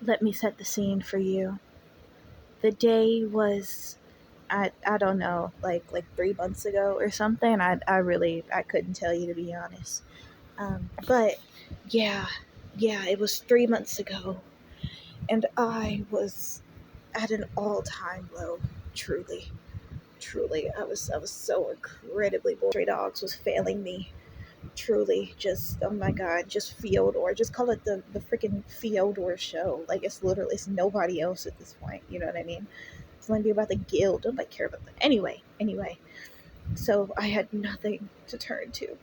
Let me set the scene for you. The day was, I don't know, like 3 months ago or something. I really I couldn't tell you, to be honest. But yeah, yeah, it was 3 months ago, and I was at an all time low. Truly, truly, I was so incredibly bored. Stray Dogs was failing me. Truly, just oh my god, just Fyodor. Just call it the freaking Fyodor show. Like it's nobody else at this point. You know what I mean? It's going to be about the guild. Nobody care about that. Anyway. So I had nothing to turn to,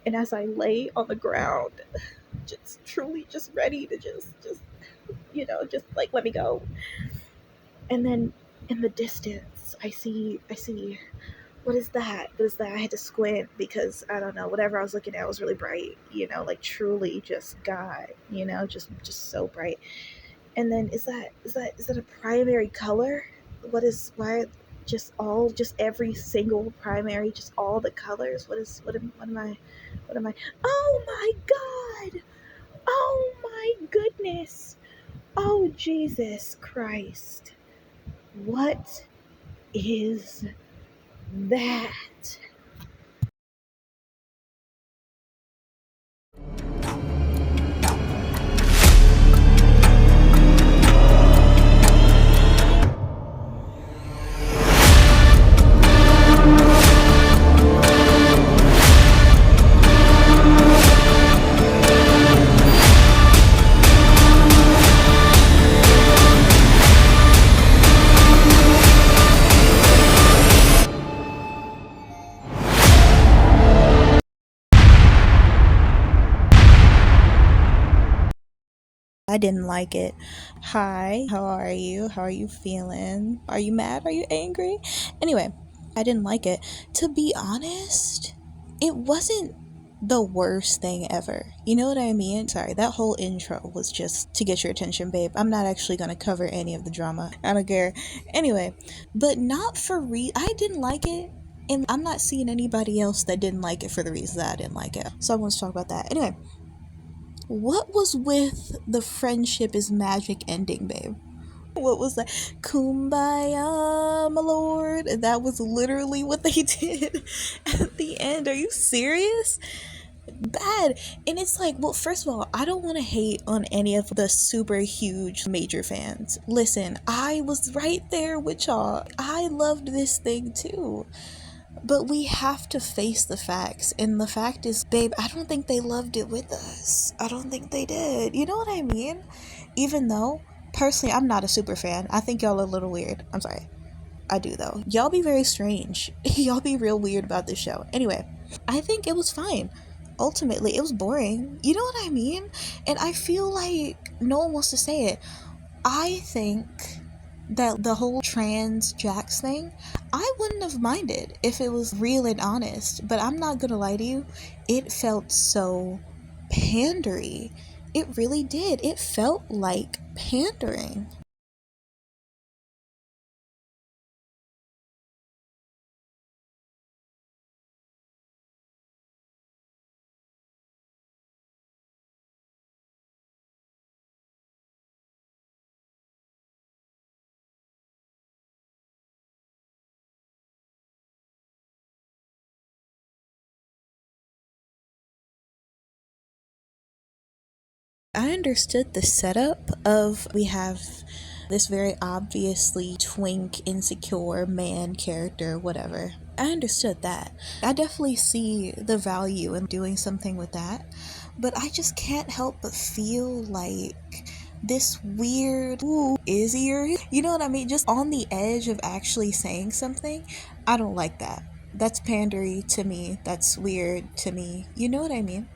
and as I lay on the ground, just truly just ready to just just like let me go. And then in the distance, I see what is that? What is that? I had to squint because I don't know, whatever I was looking at was really bright, like truly just God, just so bright. And then is that a primary color? What is why just every single primary, just all the colors? What am I? Oh my God! Oh my goodness! Oh Jesus Christ! What is that? I didn't like it. Hi, how are you? How are you feeling? Are you mad? Are you angry? Anyway, I didn't like it. To be honest, it wasn't the worst thing ever. You know what I mean? Sorry, that whole intro was just to get your attention, babe. I'm not actually gonna cover any of the drama. I don't care. Anyway, but not for I didn't like it. And I'm not seeing anybody else that didn't like it for the reason that I didn't like it. So I want to talk about that. Anyway, what was with the friendship is magic ending, babe? What was that? Kumbaya, my lord. That was literally what they did at the end. Are you serious? Bad. And it's like, well, first of all, I don't want to hate on any of the super huge major fans. Listen, I was right there with y'all. I loved this thing too. But we have to face the facts. And the fact is, babe, I don't think they loved it with us. I don't think they did. You know what I mean? Even though, personally, I'm not a super fan. I think y'all are a little weird. I'm sorry. I do, though. Y'all be very strange. Y'all be real weird about this show. Anyway, I think it was fine. Ultimately, it was boring. You know what I mean? And I feel like no one wants to say it. I think that the whole trans Jax thing, I wouldn't have minded if it was real and honest, but I'm not gonna lie to you, it felt so pandery. It really did. It felt like pandering. I understood the setup of we have this very obviously twink, insecure man character, whatever. I understood that. I definitely see the value in doing something with that, but I just can't help but feel like this weird, ooh, is he? You know what I mean? Just on the edge of actually saying something. I don't like that. That's pandery to me. That's weird to me. You know what I mean?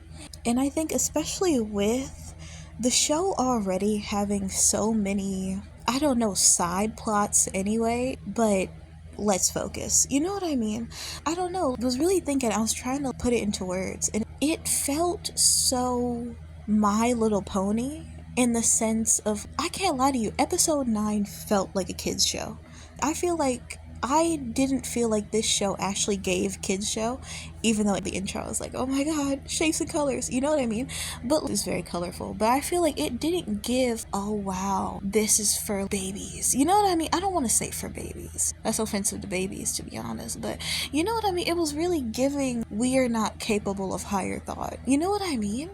And I think, especially with the show already having so many, I don't know, side plots anyway, but let's focus. You know what I mean? I don't know. I was really thinking, I was trying to put it into words, and it felt so My Little Pony in the sense of, I can't lie to you, episode 9 felt like a kid's show. I feel like I didn't feel like this show actually gave kids show, even though the intro was like, oh my god, shapes and colors, you know what I mean? But it's very colorful. But I feel like it didn't give, oh wow, this is for babies. You know what I mean? I don't want to say for babies. That's offensive to babies, to be honest. But you know what I mean? It was really giving, we are not capable of higher thought. You know what I mean?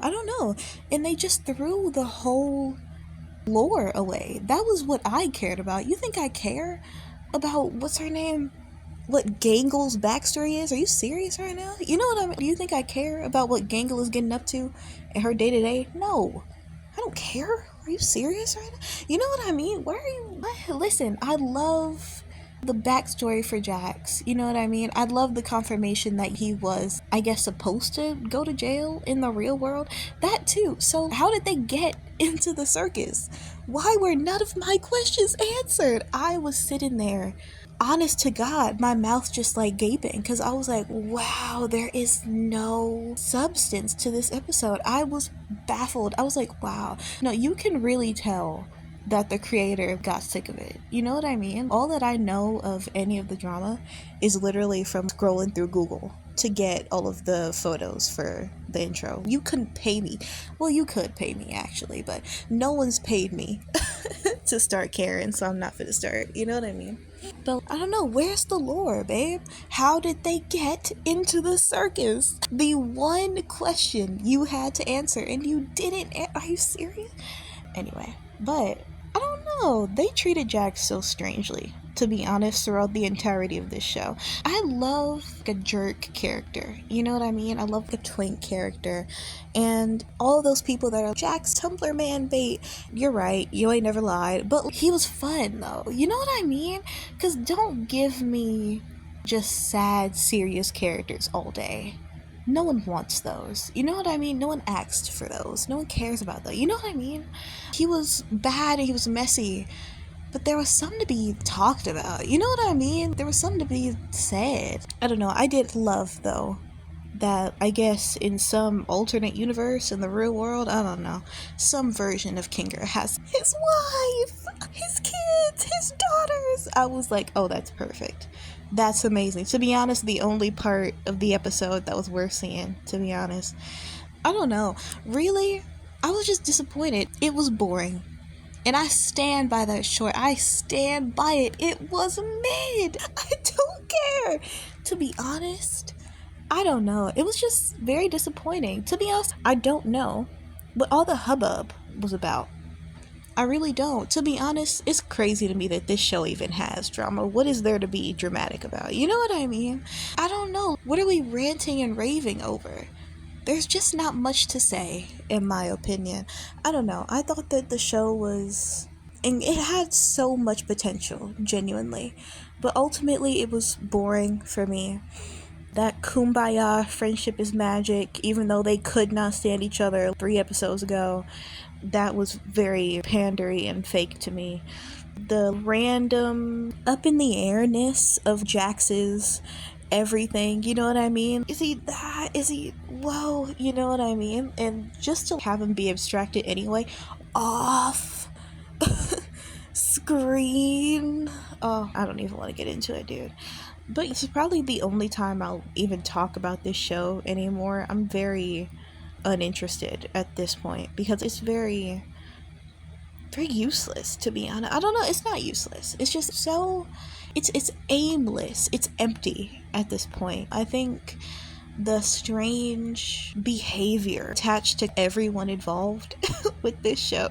I don't know. And they just threw the whole lore away. That was what I cared about. You think I care about what's her name? What Gangle's backstory is? Are you serious right now? You know what I mean? Do you think I care about what Gangle is getting up to in her day to day? No. I don't care. Are you serious right now? You know what I mean? Where are you? Listen, I love the backstory for Jax. You know what I mean? I love the confirmation that he was, I guess, supposed to go to jail in the real world. That too. So how did they get into the circus? Why were none of my questions answered? I was sitting there, honest to God, my mouth just like gaping, because I was like, wow, there is no substance to this episode. I was baffled. I was like, wow. No, you can really tell that the creator got sick of it. You know what I mean? All that I know of any of the drama is literally from scrolling through Google to get all of the photos for the intro. You couldn't pay me. Well, you could pay me actually, but no one's paid me to start caring, so I'm not gonna start. You know what I mean? But I don't know, where's the lore, babe? How did they get into the circus? The one question you had to answer and you didn't. Are you serious? Anyway, but I don't know. They treated Jax so strangely, to be honest, throughout the entirety of this show. I love a jerk character. You know what I mean? I love a twink character. And all of those people that are Jax Tumblr man bait, you're right, you ain't never lied. But he was fun though. You know what I mean? Because don't give me just sad, serious characters all day. No one wants those. You know what I mean? No one asked for those. No one cares about those. You know what I mean? He was bad and he was messy, but there was something to be talked about. You know what I mean? There was something to be said. I don't know. I did love, though, that I guess in some alternate universe in the real world, I don't know, some version of Kinger has his wife, his kids, his daughters. I was like, oh, that's perfect. That's amazing. To be honest, the only part of the episode that was worth seeing, to be honest. I don't know. Really, I was just disappointed. It was boring. And I stand by that short. I stand by it. It was mid. I don't care. To be honest, I don't know. It was just very disappointing. To be honest, I don't know what all the hubbub was about. I really don't. To be honest, it's crazy to me that this show even has drama. What is there to be dramatic about? You know what I mean? I don't know. What are we ranting and raving over? There's just not much to say, in my opinion. I don't know. I thought that the show was... and it had so much potential, genuinely. But ultimately, it was boring for me. That kumbaya, friendship is magic, even though they could not stand each other 3 episodes ago, that was very pandery and fake to me. The random up in the airness of Jax's everything, you know what I mean? Is he that? Is he whoa? You know what I mean? And just to have him be abstracted anyway, off screen. Oh, I don't even want to get into it, dude. But it's probably the only time I'll even talk about this show anymore. I'm very uninterested at this point because it's very useless, to be honest. I don't know, it's not useless. It's just so it's aimless. It's empty at this point. I think the strange behavior attached to everyone involved with this show,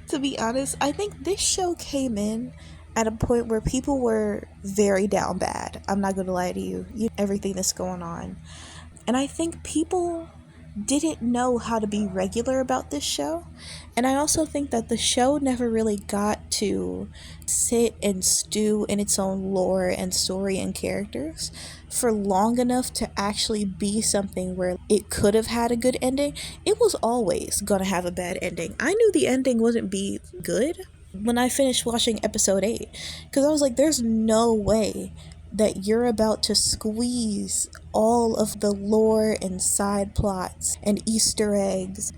to be honest, I think this show came in at a point where people were very down bad. I'm not gonna lie to you. Everything that's going on. And I think people didn't know how to be regular about this show. And I also think that the show never really got to sit and stew in its own lore and story and characters for long enough to actually be something where it could have had a good ending. It was always gonna have a bad ending. I knew the ending wouldn't be good when I finished watching episode 8, because I was like, there's no way that you're about to squeeze all of the lore and side plots and Easter eggs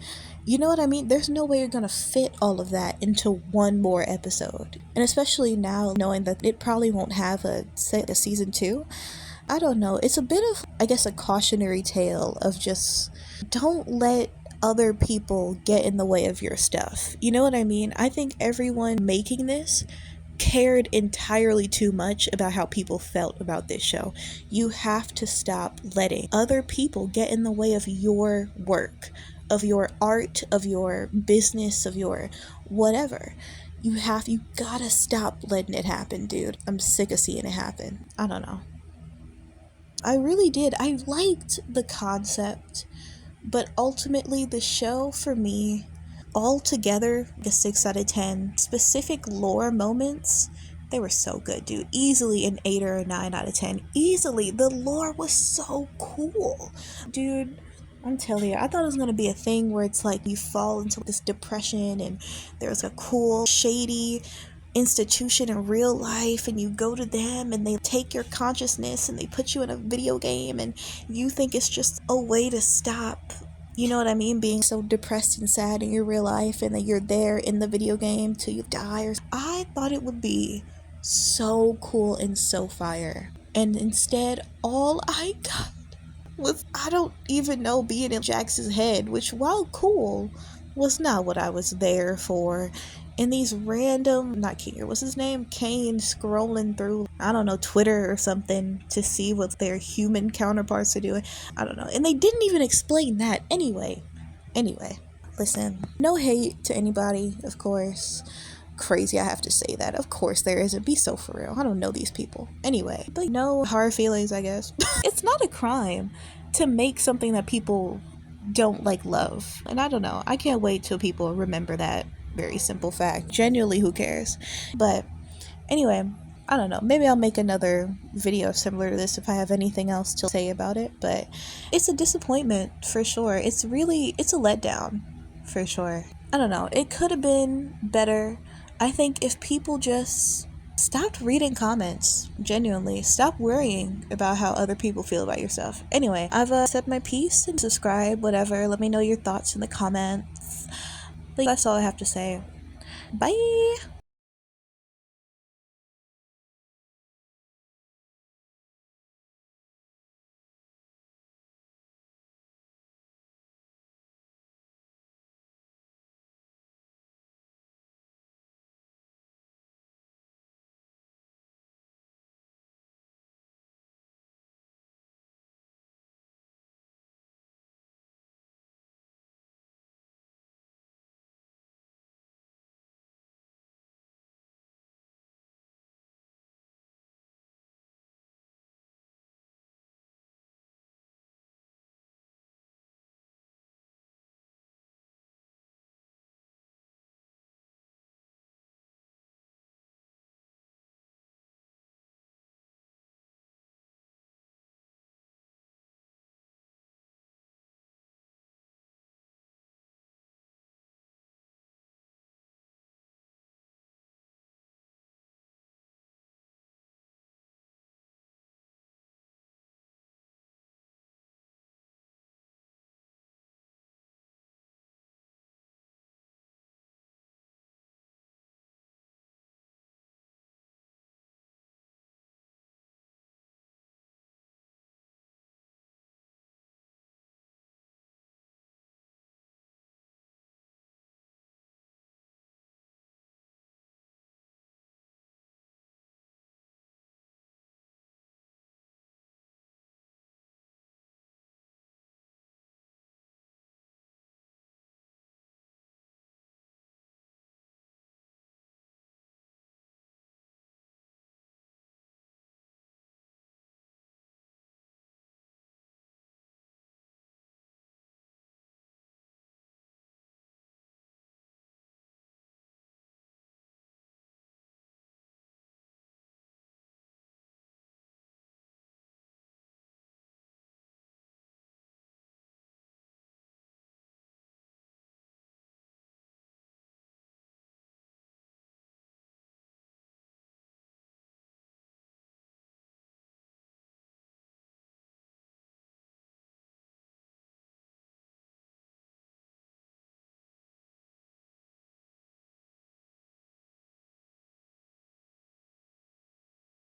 You know what I mean? There's no way you're gonna fit all of that into one more episode. And especially now, knowing that it probably won't have a season 2. I don't know. It's a bit of, I guess, a cautionary tale of just don't let other people get in the way of your stuff. You know what I mean? I think everyone making this cared entirely too much about how people felt about this show. You have to stop letting other people get in the way of your work, of your art, of your business, of your whatever. You gotta stop letting it happen, dude. I'm sick of seeing it happen. I don't know. I really did. I liked the concept, but ultimately the show for me, altogether, a 6 out of 10. Specific lore moments, they were so good, dude. Easily an 8 or a 9 out of 10. Easily. The lore was so cool. Dude, I'm telling you, I thought it was going to be a thing where it's like you fall into this depression and there's a cool, shady institution in real life and you go to them and they take your consciousness and they put you in a video game and you think it's just a way to stop, you know what I mean, being so depressed and sad in your real life, and that you're there in the video game till you die. I thought it would be so cool and so fire, and instead all I got was, I don't even know, being in Jax's head, which, while cool, was not what I was there for. And these random, not Kinger, what's his name? Kane, scrolling through, I don't know, Twitter or something to see what their human counterparts are doing. I don't know. And they didn't even explain that. Anyway, listen, no hate to anybody, of course. Crazy I have to say that. Of course there isn't. Be so for real. I don't know these people. Anyway, but no hard feelings, I guess. It's not a crime to make something that people don't love. And I don't know. I can't wait till people remember that very simple fact. Genuinely, who cares? But anyway, I don't know. Maybe I'll make another video similar to this if I have anything else to say about it. But it's a disappointment for sure. It's a letdown for sure. I don't know. It could have been better. I think if people just stopped reading comments, genuinely, stop worrying about how other people feel about yourself. Anyway, I've said my piece, and subscribe, whatever. Let me know your thoughts in the comments. But that's all I have to say. Bye!